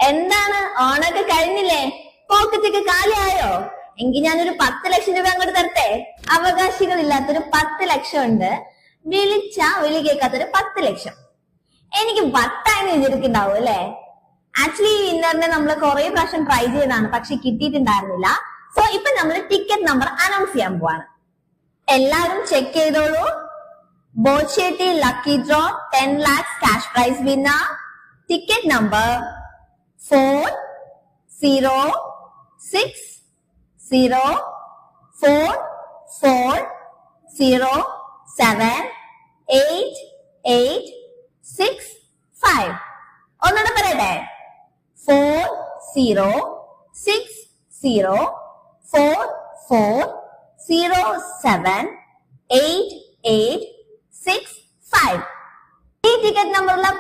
എന്താണ് ഓണൊക്കെ കഴിഞ്ഞില്ലേ? പോക്കറ്റൊക്കെ കാലിയായോ? എങ്കിൽ ഞാനൊരു 10 ലക്ഷം രൂപ അങ്ങോട്ട് തരട്ടെ. അവകാശികളില്ലാത്തൊരു 10 ലക്ഷം ഉണ്ട്, വിളി കേൾക്കാത്തൊരു 10 ലക്ഷം. എനിക്ക് വട്ടായി വിചാരിക്കുന്നുണ്ടാവും അല്ലെ? ആക്ച്വലി ഈ വിന്നറിനെ നമ്മൾ കുറെ പ്രാവശ്യം ട്രൈ ചെയ്തതാണ്, പക്ഷെ കിട്ടിയിട്ടുണ്ടായിരുന്നില്ല. സോ ഇപ്പൊ നമ്മൾ ടിക്കറ്റ് നമ്പർ അനൗൺസ് ചെയ്യാൻ പോവാണ്. എല്ലാവരും ചെക്ക് ചെയ്തോളൂ. ബോച്ചേട്ടി lucky draw 10 lakhs cash prize winner. Ticket number 4060478865. ഒന്നുകൂടെ പറയട്ടെ. 4060478865. ഈ ടിക്കറ്റ് നമ്പറിലെ